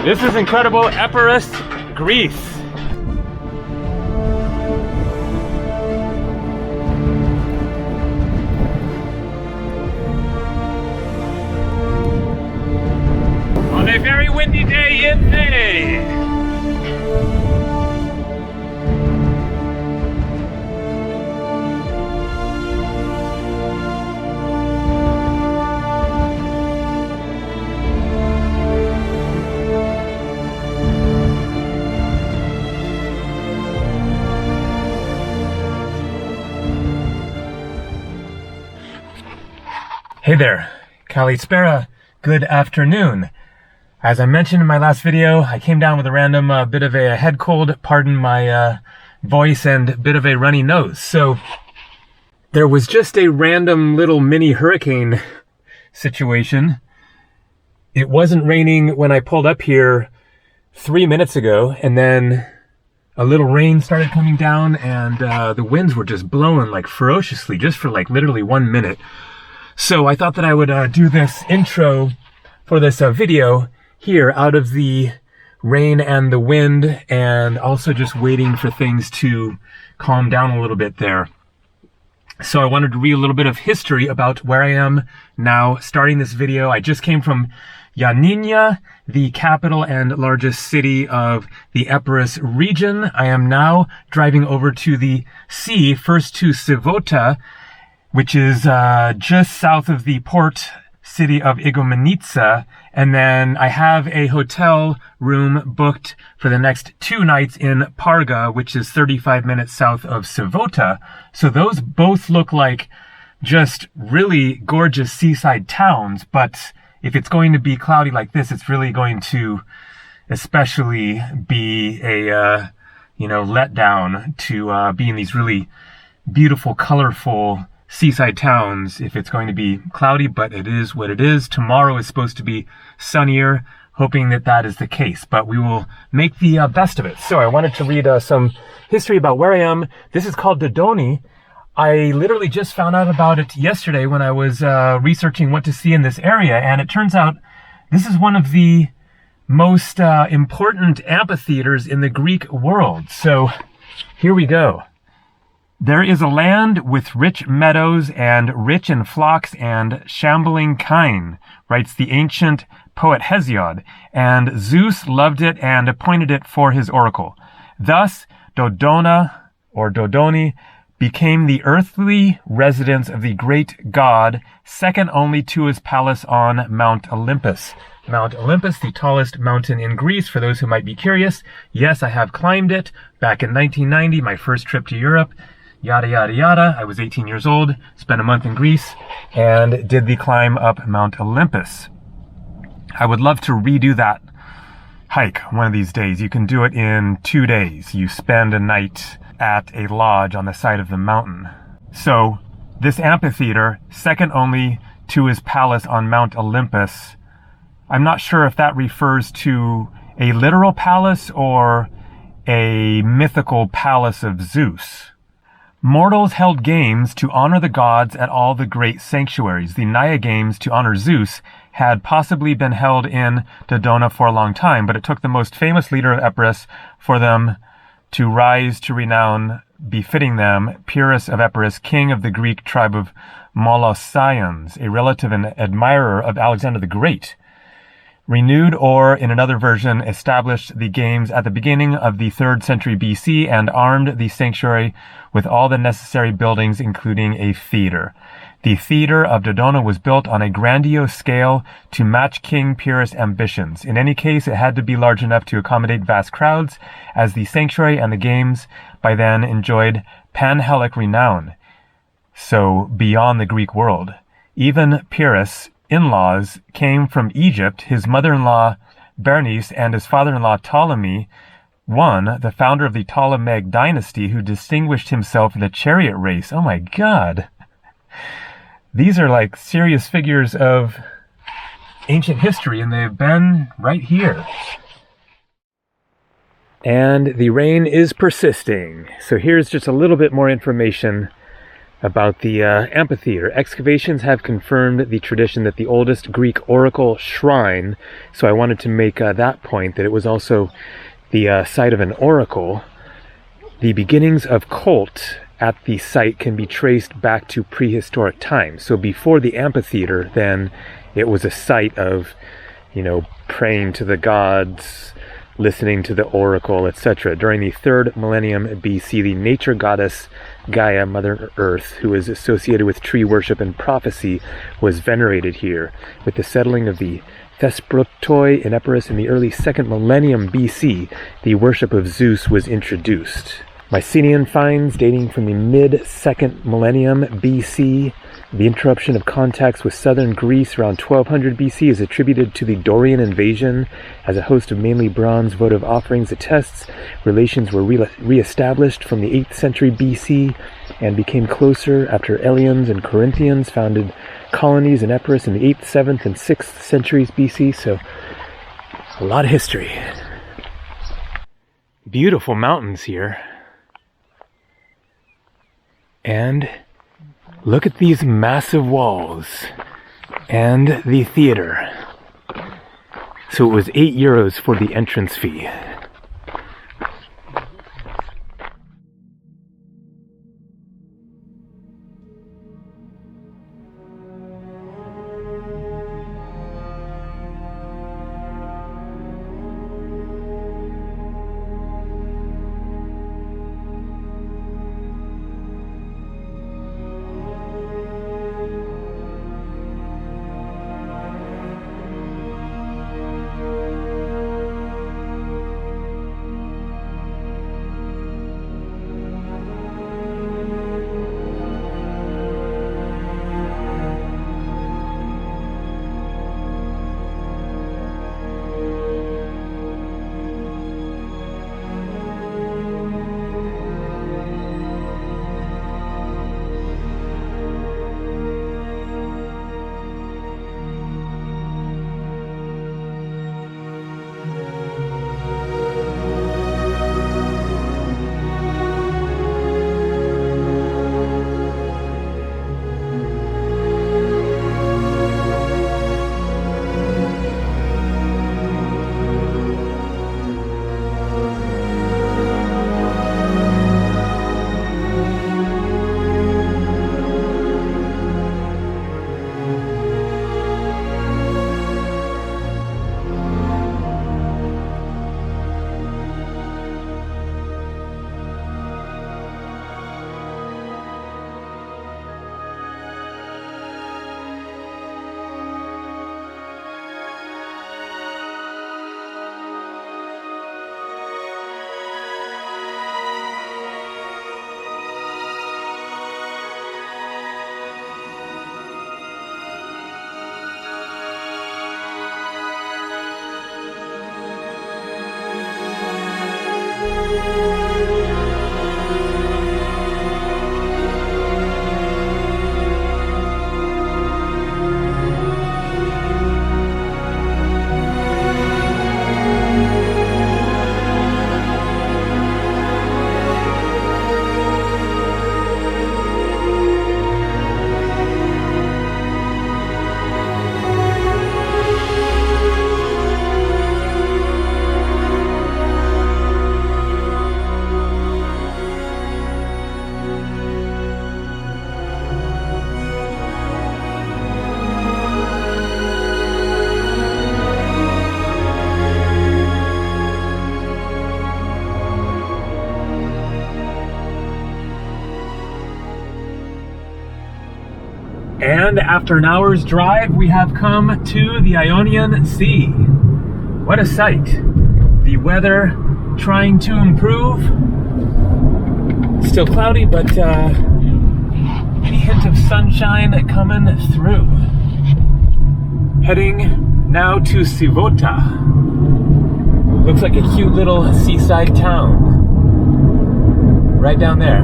This is incredible Epirus, Greece. On a very windy day in May. Hey there, Kalispera, good afternoon. As I mentioned in my last video, I came down with a random bit of a head cold, pardon my voice, and bit of a runny nose. So there was just a random little mini hurricane situation. It wasn't raining when I pulled up here 3 minutes ago, and then a little rain started coming down, and the winds were just blowing like ferociously just for like literally 1 minute. So I thought that I would do this intro for this video here out of the rain and the wind, and also just waiting for things to calm down a little bit there. So I wanted to read a little bit of history about where I am now starting this video. I just came from Ioannina, the capital and largest city of the Epirus region. I am now driving over to the sea, first to Syvota, which is just south of the port city of Ioannina, and then I have a hotel room booked for the next 2 nights in Parga, which is 35 minutes south of Syvota. So those both look like just really gorgeous seaside towns, but if it's going to be cloudy like this, it's really going to especially be a letdown to be in these really beautiful, colorful seaside towns if it's going to be cloudy, but it is what it is. Tomorrow is supposed to be sunnier, hoping that that is the case, but we will make the best of it. So I wanted to read some history about where I am. This is called Dodoni. I literally just found out about it yesterday when I was researching what to see in this area, and it turns out this is one of the most important amphitheaters in the Greek world. So here we go. There is a land with rich meadows and rich in flocks and shambling kine, writes the ancient poet Hesiod, and Zeus loved it and appointed it for his oracle. Thus, Dodona, or Dodoni, became the earthly residence of the great god, second only to his palace on Mount Olympus. Mount Olympus, the tallest mountain in Greece, for those who might be curious. Yes, I have climbed it back in 1990, my first trip to Europe. Yada, yada, yada. I was 18 years old, spent a month in Greece, and did the climb up Mount Olympus. I would love to redo that hike one of these days. You can do it in 2 days. You spend a night at a lodge on the side of the mountain. So this amphitheater, second only to his palace on Mount Olympus, I'm not sure if that refers to a literal palace or a mythical palace of Zeus. Mortals held games to honor the gods at all the great sanctuaries. The Naya games to honor Zeus had possibly been held in Dodona for a long time, but it took the most famous leader of Epirus for them to rise to renown befitting them, Pyrrhus of Epirus, king of the Greek tribe of Molossians, a relative and admirer of Alexander the Great. Renewed, or in another version, established the games at the beginning of the 3rd century BC and armed the sanctuary with all the necessary buildings, including a theater. The theater of Dodona was built on a grandiose scale to match King Pyrrhus' ambitions. In any case, it had to be large enough to accommodate vast crowds, as the sanctuary and the games by then enjoyed pan-Hellenic renown, so beyond the Greek world. Even Pyrrhus' in-laws came from Egypt, his mother-in-law Bernice and his father-in-law Ptolemy I, the founder of the Ptolemaic dynasty, who distinguished himself in the chariot race. Oh my God. These are like serious figures of ancient history, and they've been right here. And the rain is persisting. So here's just a little bit more information about the amphitheater. Excavations have confirmed the tradition that the oldest Greek oracle shrine, so I wanted to make that point, that it was also the site of an oracle. The beginnings of cult at the site can be traced back to prehistoric times. So before the amphitheater, then, it was a site of, you know, praying to the gods, listening to the oracle, etc. During the 3rd millennium BC, the nature goddess Gaia, Mother Earth, who is associated with tree worship and prophecy, was venerated here. With the settling of the Thesprotoi in Epirus in the early 2nd millennium BC, the worship of Zeus was introduced. Mycenaean finds dating from the mid-2nd millennium BC. The interruption of contacts with southern Greece around 1200 BC is attributed to the Dorian invasion. As a host of mainly bronze votive offerings attests, relations were re-established from the 8th century BC and became closer after Eleans and Corinthians founded colonies in Epirus in the 8th, 7th, and 6th centuries BC. So, a lot of history. Beautiful mountains here. And look at these massive walls and the theater. So it was €8 for the entrance fee. And after an hour's drive, we have come to the Ionian Sea. What a sight. The weather trying to improve. Still cloudy, but a hint of sunshine coming through. Heading now to Syvota. Looks like a cute little seaside town. Right down there.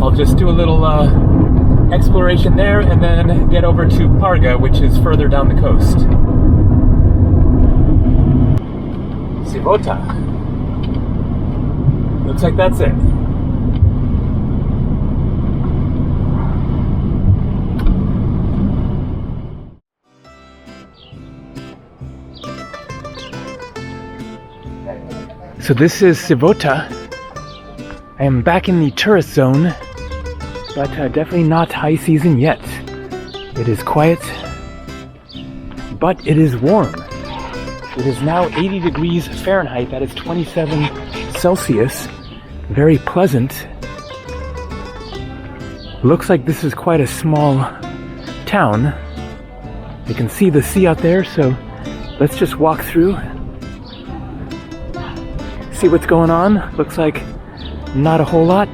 I'll just do a little exploration there and then get over to Parga, which is further down the coast. Syvota. Looks like that's it. So this is Syvota. I am back in the tourist zone, but definitely not high season yet. It is quiet, but it is warm. It is now 80 degrees Fahrenheit, that is 27 Celsius. Very pleasant. Looks like this is quite a small town. You can see the sea out there, so let's just walk through. See what's going on. Looks like not a whole lot.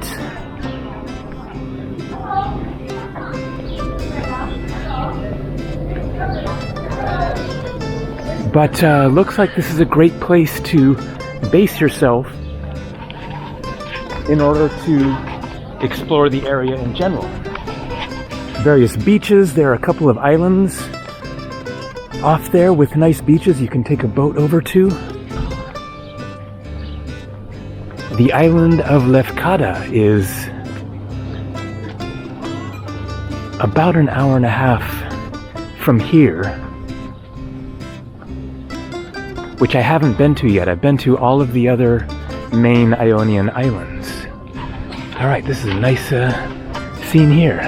But looks like this is a great place to base yourself in order to explore the area in general. Various beaches. There are a couple of islands off there with nice beaches you can take a boat over to. The island of Lefkada is about an hour and a half from here, which I haven't been to yet. I've been to all of the other main Ionian islands. All right, this is a nice scene here.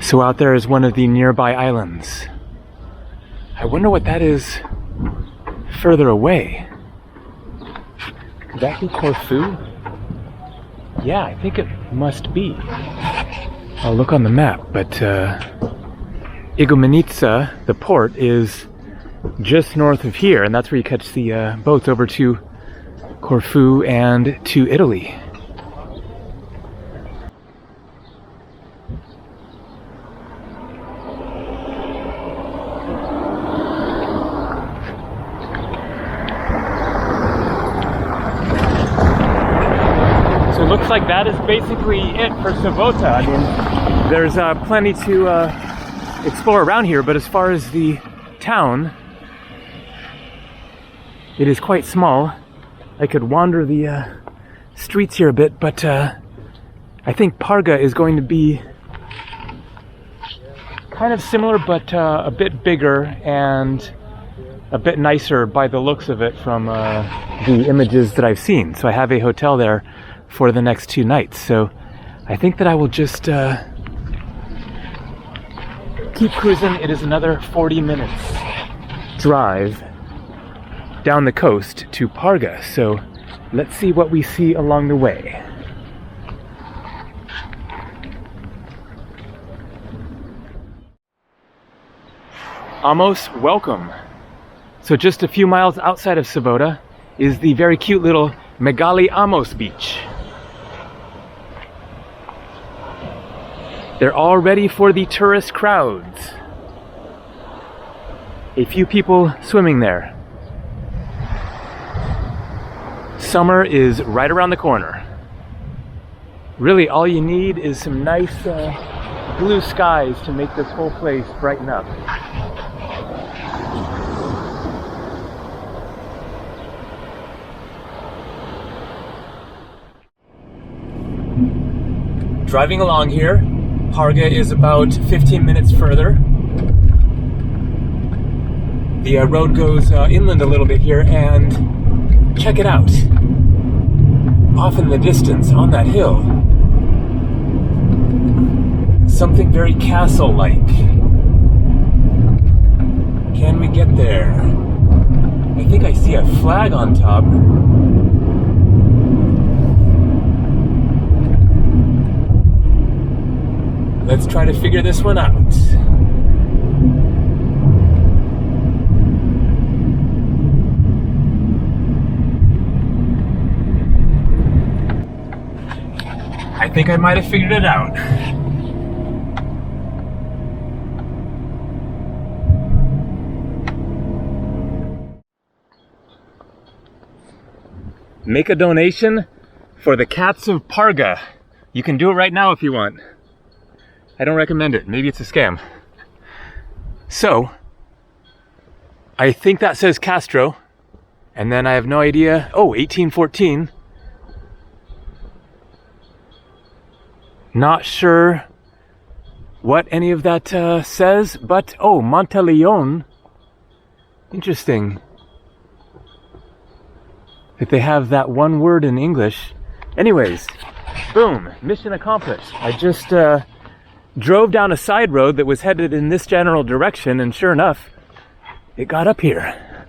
So out there is one of the nearby islands. I wonder what that is further away. Could that be Corfu? Yeah, I think it must be. I'll look on the map, but Igumenitsa, the port, is just north of here, and that's where you catch the boats over to Corfu and to Italy. Looks like that is basically it for Syvota. I mean, there's plenty to explore around here, but as far as the town, it is quite small. I could wander the streets here a bit, but I think Parga is going to be kind of similar, but a bit bigger and a bit nicer by the looks of it from the images that I've seen. So I have a hotel there for the next 2 nights, so I think that I will just keep cruising. It is another 40 minutes drive down the coast to Parga, so let's see what we see along the way. Amos, welcome. So just a few miles outside of Syvota is the very cute little Megali Amos beach. They're all ready for the tourist crowds. A few people swimming there. Summer is right around the corner. Really, all you need is some nice blue skies to make this whole place brighten up. Driving along here, Parga is about 15 minutes further. The road goes inland a little bit here, and check it out. Off in the distance, on that hill, something very castle-like. Can we get there? I think I see a flag on top. Let's try to figure this one out. I think I might have figured it out. Make a donation for the Cats of Parga. You can do it right now if you want. I don't recommend it. Maybe it's a scam. So, I think that says Castro. And then I have no idea. Oh, 1814. Not sure what any of that says, but oh, Monteleone. Interesting that they have that one word in English. Anyways, boom, mission accomplished. I just drove down a side road that was headed in this general direction, and sure enough, it got up here.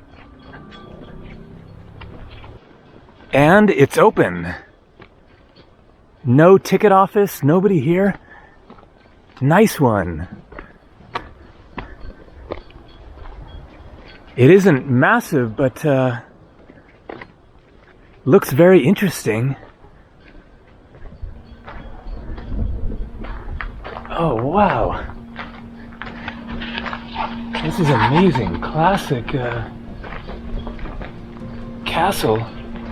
And it's open. No ticket office, nobody here. Nice one. It isn't massive, but looks very interesting. Oh, wow. This is amazing. Classic castle.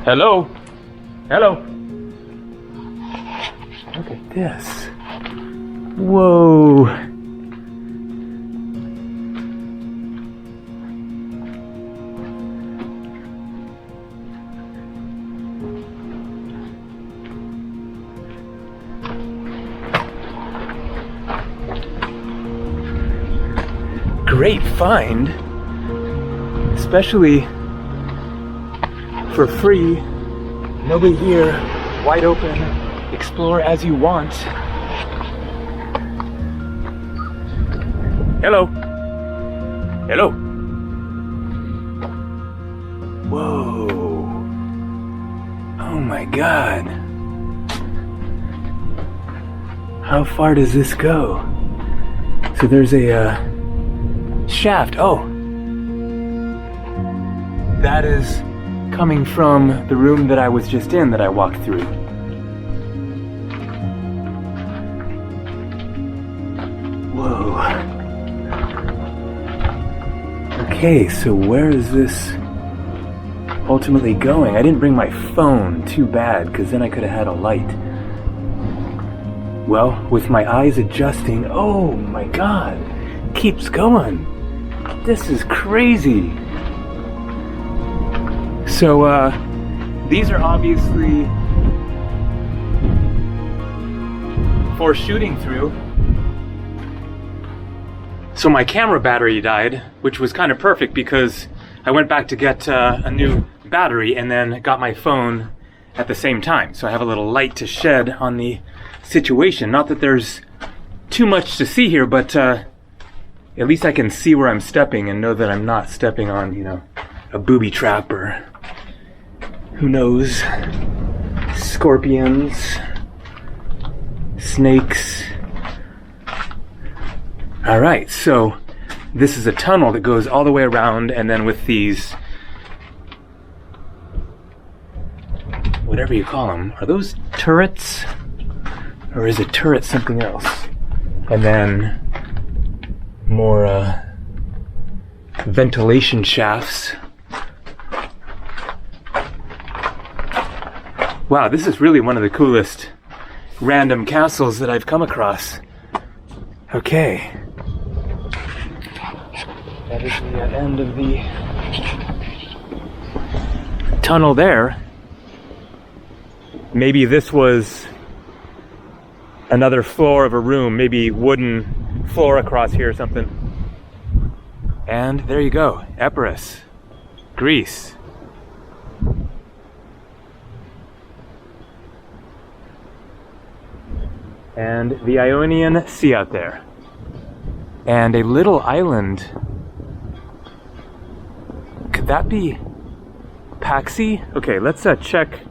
Hello? Hello? Look at this. Whoa. Great find, especially for free. Nobody here, wide open, explore as you want. Hello. Hello. Whoa. Oh my God. How far does this go? So there's a shaft. Oh. That is coming from the room that I was just in that I walked through. Whoa. Okay, so where is this ultimately going? I didn't bring my phone, too bad, because then I could have had a light. Well, with my eyes adjusting, oh my God, keeps going. This is crazy. So, these are obviously for shooting through. So my camera battery died, which was kind of perfect because I went back to get a new battery and then got my phone at the same time. So I have a little light to shed on the situation. Not that there's too much to see here, but at least I can see where I'm stepping and know that I'm not stepping on, you know, a booby trap or who knows, scorpions, snakes. All right, so this is a tunnel that goes all the way around, and then with these, whatever you call them, are those turrets? Or is a turret something else? And then more ventilation shafts. Wow, this is really one of the coolest random castles that I've come across. Okay. That is the end of the tunnel there. Maybe this was another floor of a room, maybe wooden floor across here or something. And there you go, Epirus, Greece. And the Ionian Sea out there. And a little island. Could that be Paxi? Okay, let's check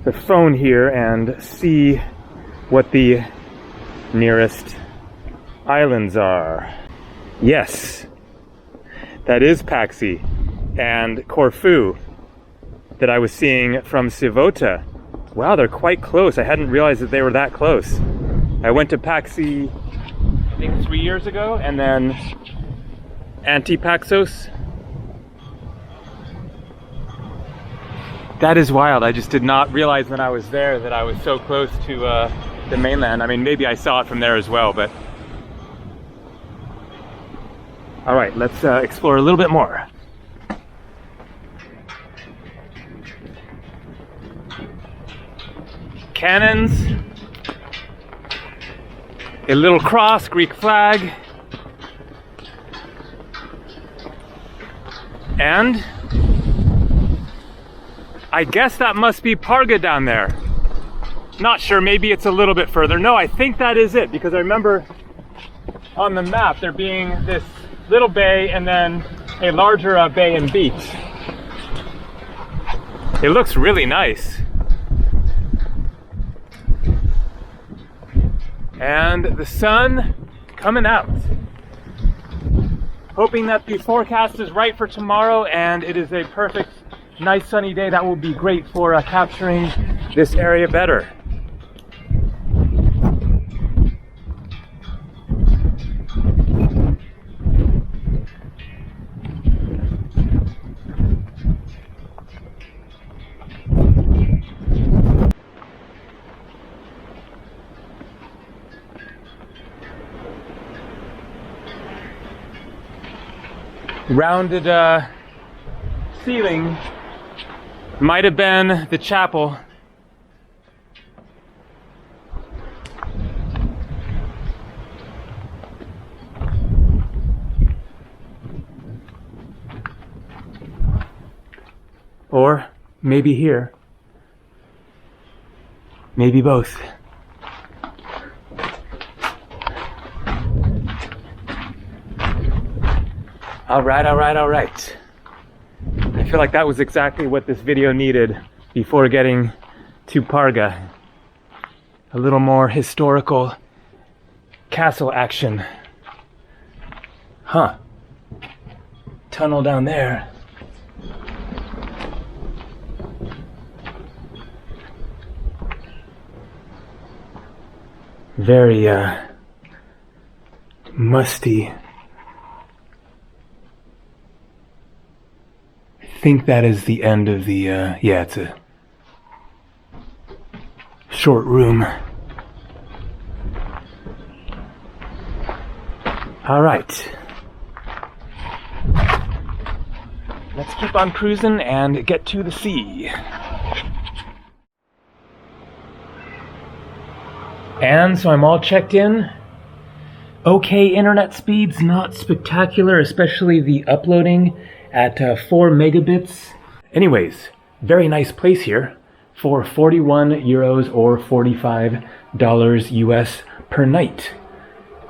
the phone here and see what the nearest islands are. Yes, that is Paxi and Corfu that I was seeing from Syvota. Wow, they're quite close. I hadn't realized that they were that close. I went to Paxi, I think 3 years ago, and then Antipaxos. That is wild. I just did not realize when I was there that I was so close to the mainland. I mean, maybe I saw it from there as well, but... All right, let's explore a little bit more. Cannons, a little cross, Greek flag, and I guess that must be Parga down there. Not sure, maybe it's a little bit further. No, I think that is it, because I remember on the map there being this little bay and then a larger bay and beach. It looks really nice. And the sun coming out. Hoping that the forecast is right for tomorrow and it is a perfect, nice sunny day. That will be great for capturing this area better. Rounded ceiling might have been the chapel. Or maybe here. Maybe both. All right. I feel like that was exactly what this video needed before getting to Parga. A little more historical castle action. Huh. Tunnel down there. Very, musty. I think that is the end of the, yeah, it's a short room. All right. Let's keep on cruising and get to the sea. And so I'm all checked in. Okay, internet speeds, not spectacular, especially the uploading at 4 megabits. Anyways, very nice place here for 41 euros or $45 US per night.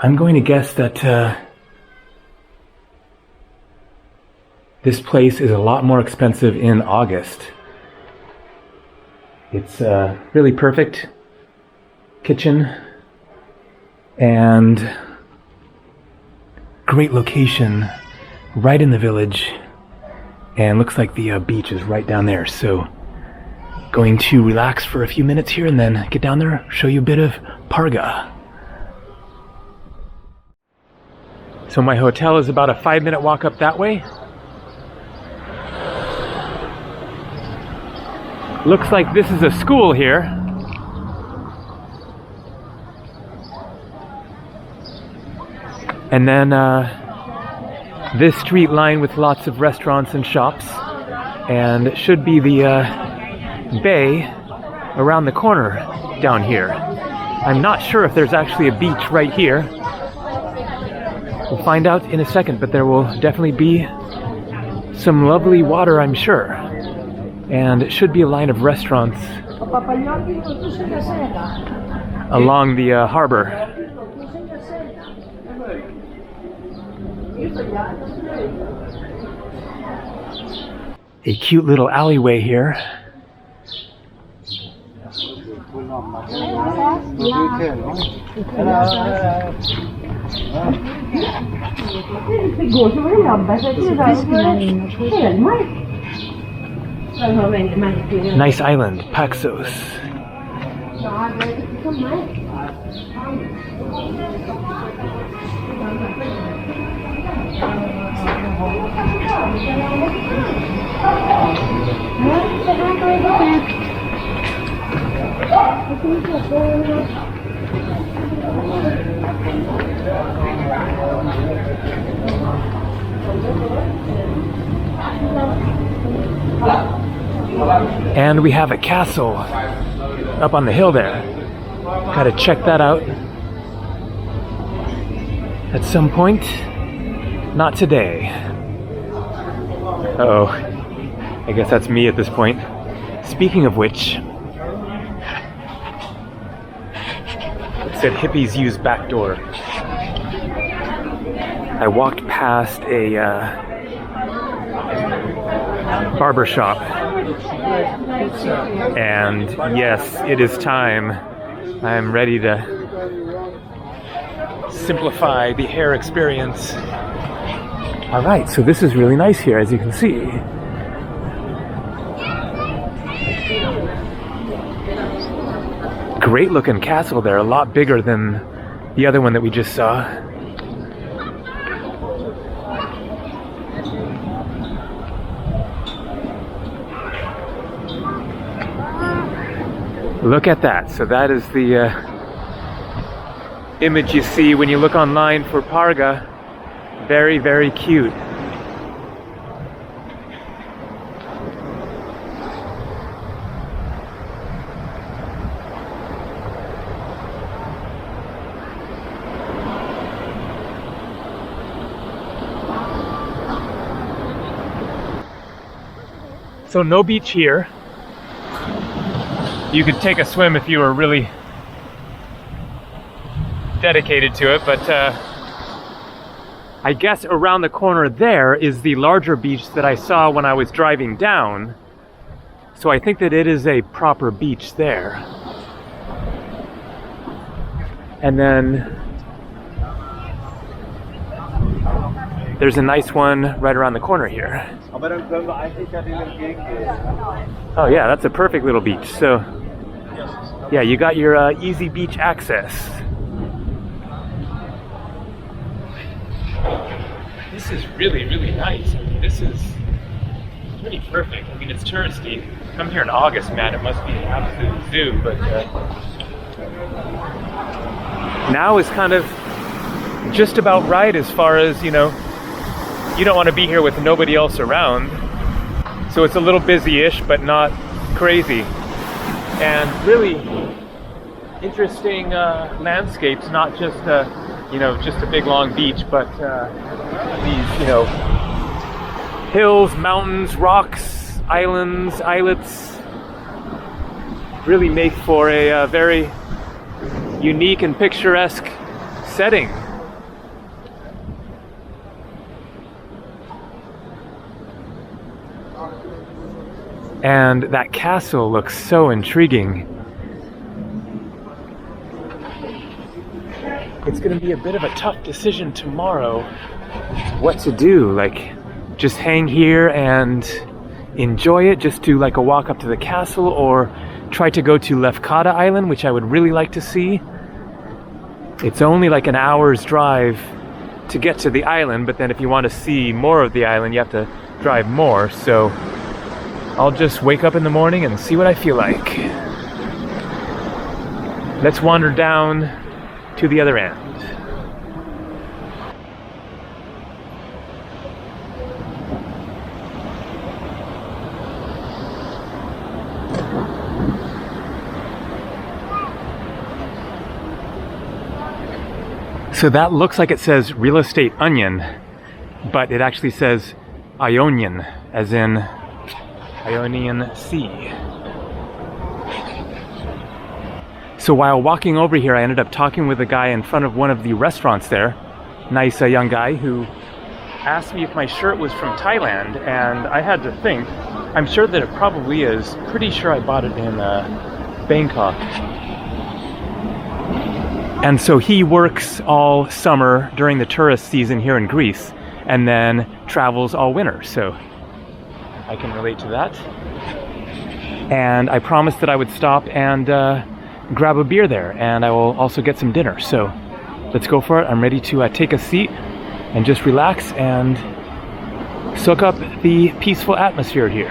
I'm going to guess that this place is a lot more expensive in August. It's really perfect kitchen and great location right in the village. And looks like the beach is right down there, so going to relax for a few minutes here and then get down there, show you a bit of Parga. So my hotel is about a 5-minute walk up that way. Looks like this is a school here. And then this street line with lots of restaurants and shops, and it should be the bay around the corner down here. I'm not sure if there's actually a beach right here. We'll find out in a second, but there will definitely be some lovely water, I'm sure. And it should be a line of restaurants along the harbor. A cute little alleyway here. Nice island, Paxos. And we have a castle up on the hill there. Gotta check that out at some point. Not today. Uh-oh. I guess that's me at this point. Speaking of which, it said hippies use back door. I walked past a barber shop, and yes, it is time. I am ready to simplify the hair experience. All right, so this is really nice here, as you can see. Great looking castle there, a lot bigger than the other one that we just saw. Look at that. So that is the image you see when you look online for Parga. Very, very cute. So no beach here. You could take a swim if you were really dedicated to it, but I guess around the corner there is the larger beach that I saw when I was driving down. So I think that it is a proper beach there. And then there's a nice one right around the corner here. Oh yeah, that's a perfect little beach. So yeah, you got your easy beach access. This is really, really nice. I mean, this is pretty perfect. I mean, it's touristy. Come here in August, man, it must be an absolute zoo, but now is kind of just about right as far as, you know, you don't want to be here with nobody else around. So it's a little busy-ish, but not crazy. And really interesting landscapes, not just you know, just a big long beach, but these, you know, hills, mountains, rocks, islands, islets really make for a very unique and picturesque setting. And that castle looks so intriguing. It's going to be a bit of a tough decision tomorrow what to do. Like, just hang here and enjoy it, just do like a walk up to the castle, or try to go to Lefkada Island, which I would really like to see. It's only like an hour's drive to get to the island, but then if you want to see more of the island, you have to drive more. So I'll just wake up in the morning and see what I feel like. Let's wander down to the other end. So that looks like it says real estate onion, but it actually says Ionian, as in Ionian Sea. So while walking over here, I ended up talking with a guy in front of one of the restaurants there. Nice young guy who asked me if my shirt was from Thailand, and I had to think. I'm sure that it probably is. Pretty sure I bought it in Bangkok. And so he works all summer during the tourist season here in Greece, and then travels all winter. So I can relate to that. And I promised that I would stop and grab a beer there, and I will also get some dinner. So let's go for it. I'm ready to take a seat and just relax and soak up the peaceful atmosphere here.